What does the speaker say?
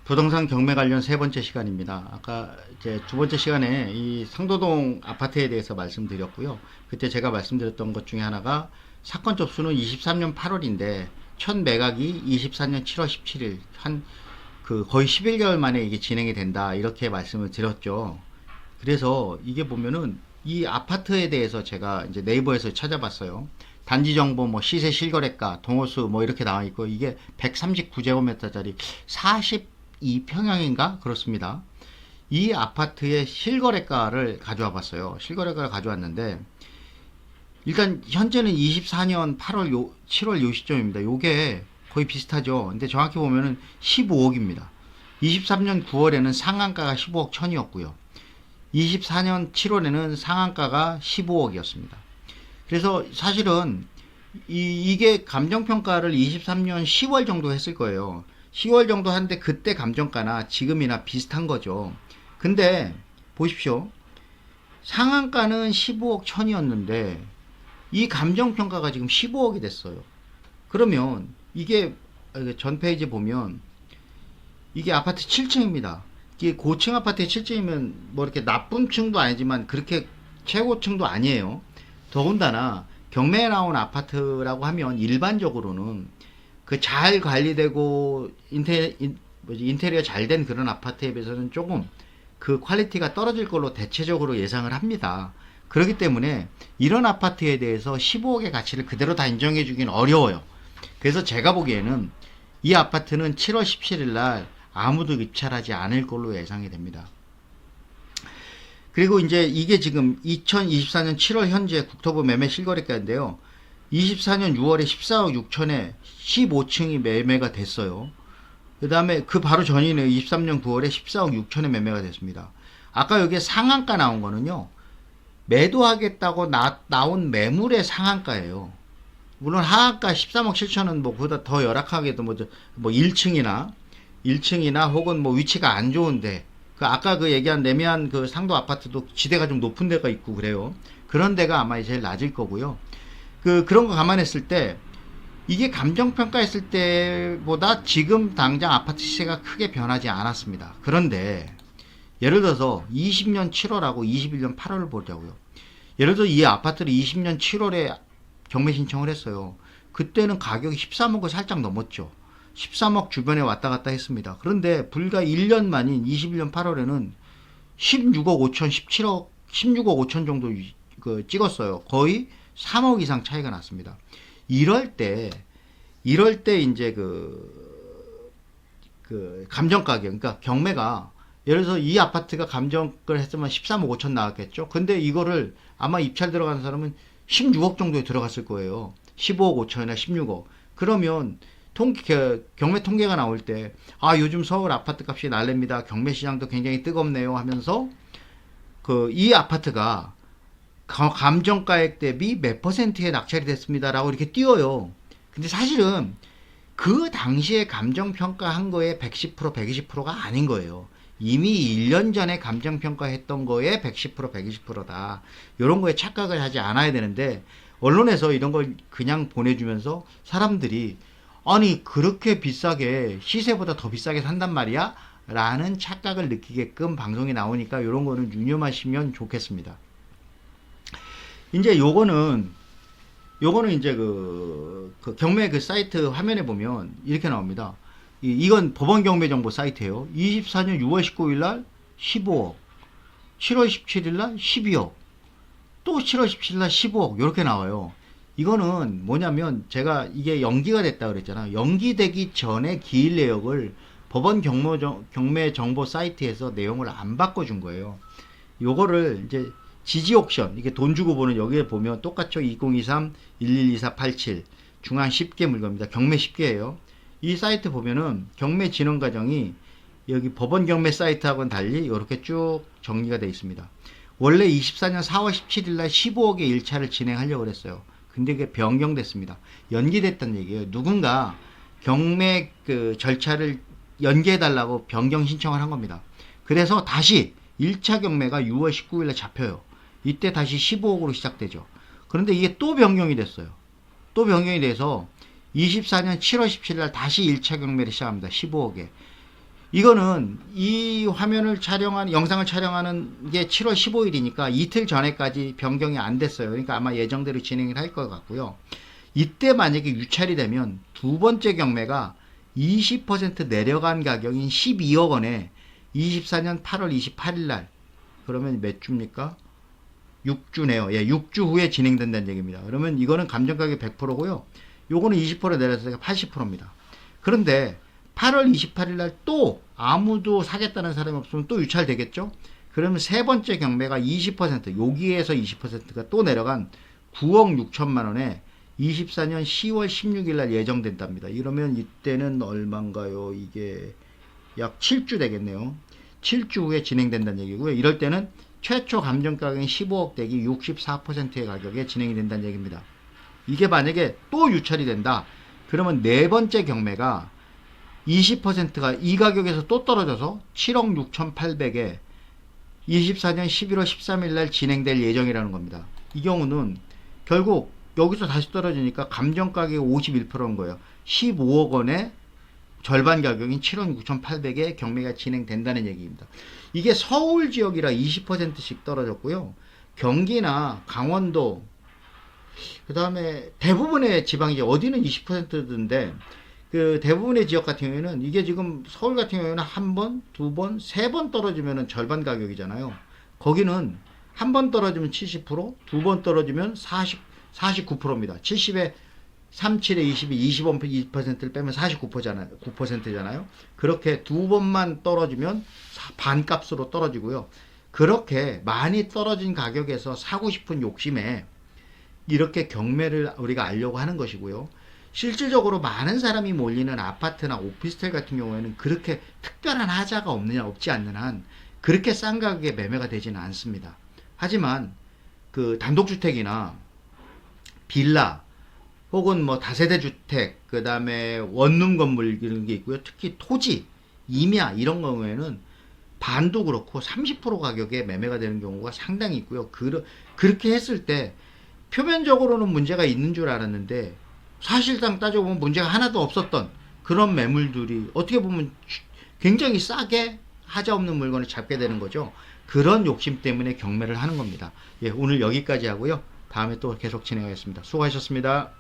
부동산 경매 관련 세 번째 시간입니다. 아까 이제 두 번째 시간에 이 상도동 아파트에 대해서 말씀드렸고요. 그때 제가 말씀드렸던 것 중에 하나가 사건 접수는 23년 8월인데 첫 매각이 24년 7월 17일 한 그 거의 11개월 만에 이게 진행이 된다 이렇게 말씀을 드렸죠. 그래서 이게 보면은 이 아파트에 대해서 제가 이제 네이버에서 찾아봤어요. 단지 정보 뭐 시세 실거래가 동호수 뭐 이렇게 나와 있고 이게 139제곱미터짜리 42평형인가 그렇습니다. 이 아파트의 실거래가를 가져와 봤어요. 실거래가를 가져왔는데 일단 현재는 24년 8월 7월 요 시점입니다. 요게 거의 비슷하죠. 근데 정확히 보면은 15억입니다. 23년 9월에는 상한가가 15억 천이었고요. 24년 7월에는 상한가가 15억이었습니다. 그래서 사실은 이게 감정평가를 23년 10월 정도 했을 거예요. 10월 정도 하는데 그때 감정가나 지금이나 비슷한 거죠. 근데 보십시오. 상한가는 15억 천이었는데 이 감정평가가 지금 15억이 됐어요. 그러면 이게 전 페이지 보면 이게 아파트 7층입니다. 이게 고층 아파트의 7층이면 뭐 이렇게 나쁜 층도 아니지만 그렇게 최고층도 아니에요. 더군다나 경매에 나온 아파트라고 하면 일반적으로는 그 잘 관리되고 인테리어 잘 된 그런 아파트에 비해서는 조금 그 퀄리티가 떨어질 걸로 대체적으로 예상을 합니다. 그렇기 때문에 이런 아파트에 대해서 15억의 가치를 그대로 다 인정해 주긴 어려워요. 그래서 제가 보기에는 이 아파트는 7월 17일 날 아무도 입찰하지 않을 걸로 예상이 됩니다. 그리고 이제 이게 지금 2024년 7월 현재 국토부 매매 실거래가인데요. 24년 6월에 14억 6천에 15층이 매매가 됐어요. 그 다음에 그 바로 전이네요. 23년 9월에 14억 6천에 매매가 됐습니다. 아까 여기에 상한가 나온 거는요. 매도하겠다고 나온 매물의 상한가예요. 물론 하한가 13억 7천은 뭐 그보다 더 열악하게도 뭐 1층이나 혹은 뭐 위치가 안 좋은데 그 아까 그 얘기한 레미안 그 상도 아파트도 지대가 좀 높은 데가 있고 그래요. 그런 데가 아마 제일 낮을 거고요. 그런 거 감안했을 때 이게 감정평가했을 때보다 지금 당장 아파트 시세가 크게 변하지 않았습니다. 그런데 예를 들어서 20년 7월하고 21년 8월을 보자고요. 예를 들어 이 아파트를 20년 7월에 경매 신청을 했어요. 그때는 가격이 13억을 살짝 넘었죠. 13억 주변에 왔다 갔다 했습니다. 그런데 불과 1년 만인 21년 8월에는 16억 5천, 17억, 16억 5천 정도 찍었어요. 거의 3억 이상 차이가 났습니다. 이럴 때 이제 그 감정 가격, 그러니까 경매가 예를 들어서 이 아파트가 감정을 했으면 13억 5천 나왔겠죠. 근데 이거를 아마 입찰 들어가는 사람은 16억 정도에 들어갔을 거예요. 15억 5천이나 16억. 그러면 경매 통계가 나올 때, 아, 요즘 서울 아파트 값이 날렵니다. 경매 시장도 굉장히 뜨겁네요 하면서, 이 아파트가 감정가액 대비 몇 퍼센트에 낙찰이 됐습니다라고 이렇게 띄워요. 근데 사실은 그 당시에 감정평가한 거에 110%, 120%가 아닌 거예요. 이미 1년 전에 감정평가했던 거에 110%, 120%다. 이런 거에 착각을 하지 않아야 되는데, 언론에서 이런 걸 그냥 보내주면서 사람들이 아니 그렇게 비싸게 시세보다 더 비싸게 산단 말이야? 라는 착각을 느끼게끔 방송이 나오니까 이런 거는 유념하시면 좋겠습니다. 이제 요거는 이제 그 경매 그 사이트 화면에 보면 이렇게 나옵니다. 이건 법원 경매 정보 사이트예요. 24년 6월 19일 날 15억, 7월 17일 날 12억, 또 7월 17일 날 15억 이렇게 나와요. 이거는 뭐냐면 제가 이게 연기가 됐다 그랬잖아요. 연기되기 전에 기일 내역을 법원 경매 정보 사이트에서 내용을 안 바꿔준 거예요. 요거를 이제 지지 옥션, 이게 돈 주고 보는 여기에 보면 똑같죠. 2023 112487 중앙 10개 물건입니다. 경매 10개예요. 이 사이트 보면은 경매 진행 과정이 여기 법원 경매 사이트하고는 달리 이렇게 쭉 정리가 되어 있습니다. 원래 24년 4월 17일 날 15억의 1차를 진행하려고 그랬어요. 근데 그게 변경됐습니다. 연기됐다는 얘기예요. 누군가 경매 그 절차를 연기해달라고 변경 신청을 한 겁니다. 그래서 다시 1차 경매가 6월 19일에 잡혀요. 이때 다시 15억으로 시작되죠. 그런데 이게 또 변경이 됐어요. 또 변경이 돼서 24년 7월 17일 날 다시 1차 경매를 시작합니다. 15억에. 이거는 이 화면을 영상을 촬영하는 게 7월 15일이니까 이틀 전에까지 변경이 안 됐어요. 그러니까 아마 예정대로 진행을 할 것 같고요. 이때 만약에 유찰이 되면 두 번째 경매가 20% 내려간 가격인 12억 원에 24년 8월 28일 날, 그러면 몇 주입니까? 6주네요. 예, 6주 후에 진행된다는 얘기입니다. 그러면 이거는 감정가격 100%고요. 요거는 20% 내려서 80%입니다. 그런데 8월 28일 날 또 아무도 사겠다는 사람이 없으면 또 유찰되겠죠? 그러면 세 번째 경매가 20%, 여기에서 20%가 또 내려간 9억 6천만 원에 24년 10월 16일 날 예정된답니다. 이러면 이때는 얼마인가요? 이게 약 7주 되겠네요. 7주 후에 진행된다는 얘기고요. 이럴 때는 최초 감정 가격인 15억 대기 64%의 가격에 진행이 된다는 얘기입니다. 이게 만약에 또 유찰이 된다. 그러면 네 번째 경매가 20%가 이 가격에서 또 떨어져서 7억 6,800에 24년 11월 13일 날 진행될 예정이라는 겁니다. 이 경우는 결국 여기서 다시 떨어지니까 감정 가격이 51%인 거예요. 15억 원에 절반 가격인 7억 6,800에 경매가 진행된다는 얘기입니다. 이게 서울 지역이라 20%씩 떨어졌고요. 경기나 강원도, 그 다음에 대부분의 지방이 어디는 20%던데, 그 대부분의 지역 같은 경우에는 이게 지금 서울 같은 경우에는 한 번, 두 번, 세 번 떨어지면 절반 가격이잖아요. 거기는 한 번 떨어지면 70%, 두 번 떨어지면 49%입니다. 70에 37에 20이 25%를 빼면 49%잖아요. 9%잖아요. 그렇게 두 번만 떨어지면 반값으로 떨어지고요. 그렇게 많이 떨어진 가격에서 사고 싶은 욕심에 이렇게 경매를 우리가 알려고 하는 것이고요. 실질적으로 많은 사람이 몰리는 아파트나 오피스텔 같은 경우에는 그렇게 특별한 하자가 없지 않는 한 그렇게 싼 가격에 매매가 되지는 않습니다. 하지만 그 단독주택이나 빌라 혹은 뭐 다세대 주택, 그 다음에 원룸 건물 이런 게 있고요. 특히 토지, 임야 이런 경우에는 반도 그렇고 30% 가격에 매매가 되는 경우가 상당히 있고요. 그렇게 했을 때 표면적으로는 문제가 있는 줄 알았는데 사실상 따져보면 문제가 하나도 없었던 그런 매물들이 어떻게 보면 굉장히 싸게 하자 없는 물건을 잡게 되는 거죠. 그런 욕심 때문에 경매를 하는 겁니다. 예, 오늘 여기까지 하고요. 다음에 또 계속 진행하겠습니다. 수고하셨습니다.